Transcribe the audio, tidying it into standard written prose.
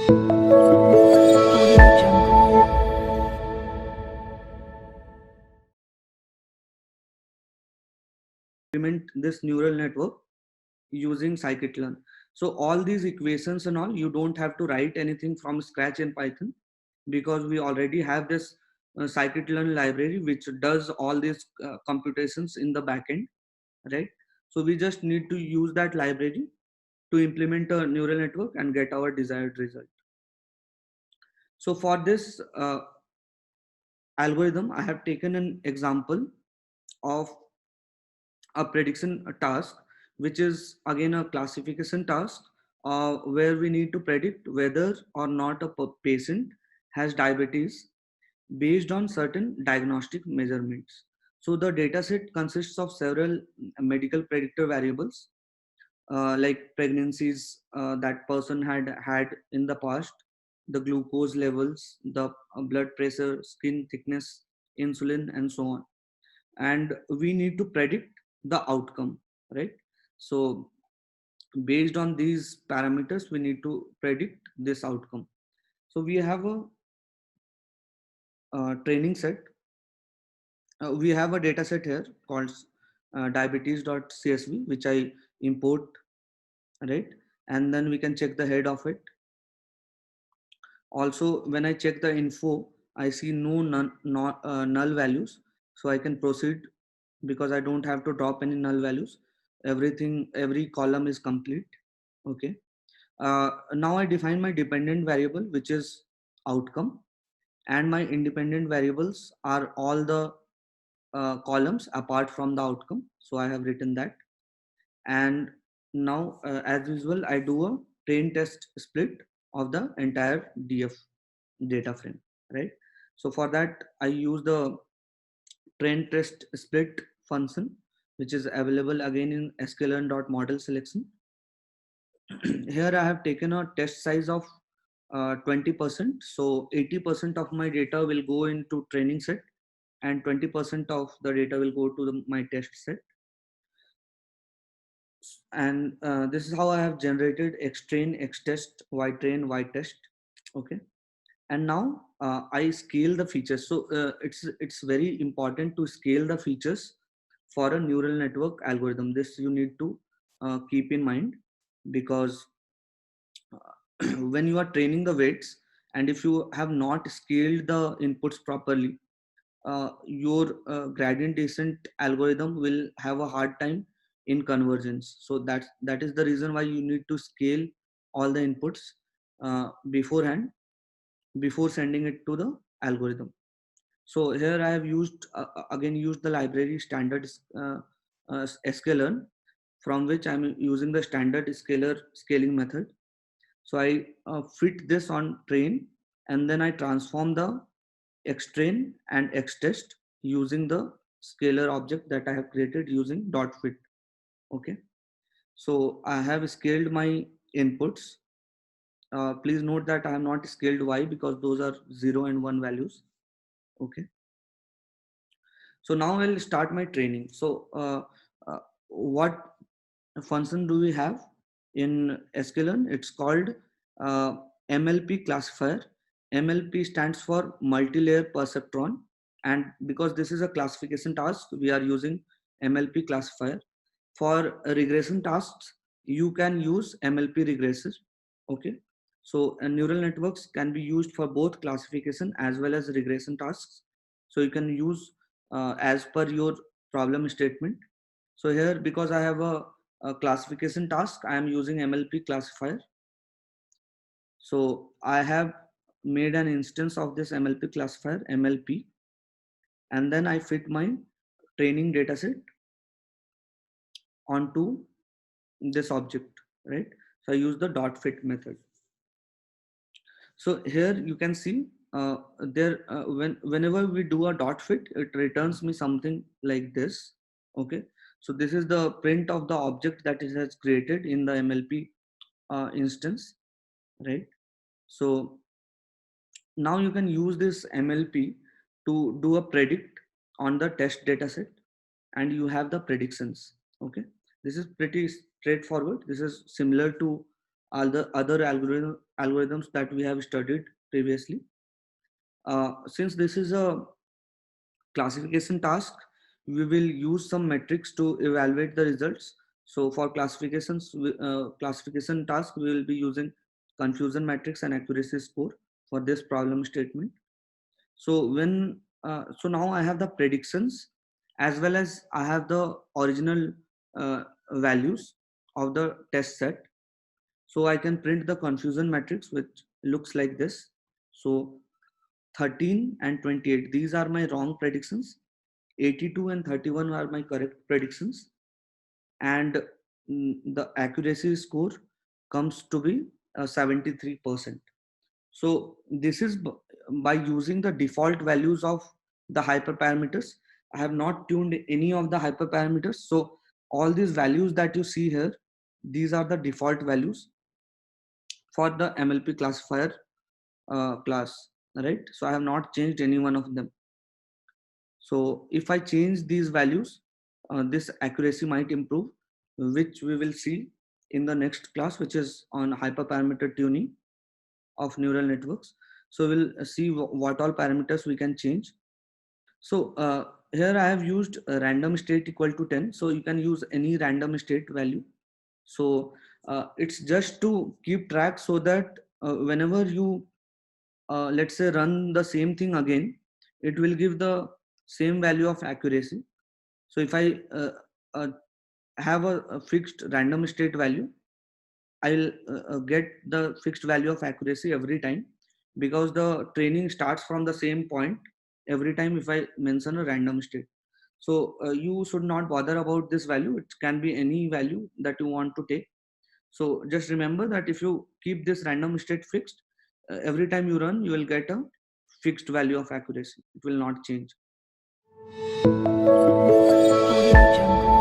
Implement this neural network using scikit-learn. So all these equations and all, you don't have to write anything from scratch in Python, because we already have this scikit-learn library which does all these computations in the backend, right? So we just need to use that library to implement a neural network and get our desired result. So for this algorithm, I have taken an example of a prediction task, which is again a classification task, where we need to predict whether or not a patient has diabetes based on certain diagnostic measurements. So the dataset consists of several medical predictor variables, like pregnancies that person had in the past, the glucose levels, the blood pressure, skin thickness, insulin, and so on. And we need to predict the outcome, right? So based on these parameters, we need to predict this outcome. So we have a training set. We have a data set here called diabetes.csv, which I import, right? And then we can check the head of it. Also, when I check the info, I see no null values. So I can proceed because I don't have to drop any null values. Every column is complete. Okay. Now I define my dependent variable, which is outcome, and my independent variables are all the columns apart from the outcome. So I have written that. And now, as usual, I do a train test split of the entire DF data frame, right? So for that, I use the train test split function, which is available again in sklearn.model selection. Here I have taken a test size of 20%. So 80% of my data will go into training set, and 20% of the data will go to my test set. And this is how I have generated xtrain, xtest, ytrain, ytest. Okay. And now I scale the features. So it's very important to scale the features for a neural network algorithm. This you need to keep in mind, because when you are training the weights, and if you have not scaled the inputs properly, your gradient descent algorithm will have a hard time in convergence. So that is the reason why you need to scale all the inputs beforehand, before sending it to the algorithm. So here I have used the library standard sklearn, from which I'm using the standard scalar scaling method. So I fit this on train, and then I transform the xtrain and xtest using the scalar object that I have created using dot fit. Okay. So I have scaled my inputs. Please note that I have not scaled y, because those are 0 and 1 values. Okay. So now I'll start my training. So what function do we have in sklearn? It's called uh, MLP classifier. MLP stands for multi-layer perceptron, and because this is a classification task, we are using MLP classifier. For regression tasks, you can use MLP regressor. Okay. So neural networks can be used for both classification as well as regression tasks. So you can use as per your problem statement. So here, because I have a classification task, I am using MLP classifier. So I have made an instance of this MLP classifier, MLP, and then I fit my training dataset onto this object, right? So I use the dot fit method. So here you can see whenever we do a dot fit, it returns me something like this. Okay. So this is the print of the object that it has created in the MLP instance, right? So now you can use this MLP to do a predict on the test dataset, and you have the predictions. Okay. This is pretty straightforward. This is similar to all the other algorithms that we have studied previously. Since this is a classification task, we will use some metrics to evaluate the results. So for classification task, we will be using confusion matrix and accuracy score for this problem statement. So so now I have the predictions as well as I have the original values of the test set. So I can print the confusion matrix, which looks like this. So 13 and 28, these are my wrong predictions. 82 and 31 are my correct predictions. And the accuracy score comes to be 73%. So this is by using the default values of the hyperparameters. I have not tuned any of the hyperparameters. So all these values that you see here, these are the default values for the MLP classifier class, right? So I have not changed any one of them. So if I change these values, this accuracy might improve, which we will see in the next class, which is on hyperparameter tuning of neural networks. So we'll see what all parameters we can change. So here I have used a random state equal to 10. So you can use any random state value. So it's just to keep track so that whenever you let's say run the same thing again, it will give the same value of accuracy. So if I uh, have a fixed random state value, I'll get the fixed value of accuracy every time, because the training starts from the same point every time if I mention a random state. So you should not bother about this value. It can be any value that you want to take. So just remember that if you keep this random state fixed, every time you run, you will get a fixed value of accuracy. It will not change. Audio Jungle.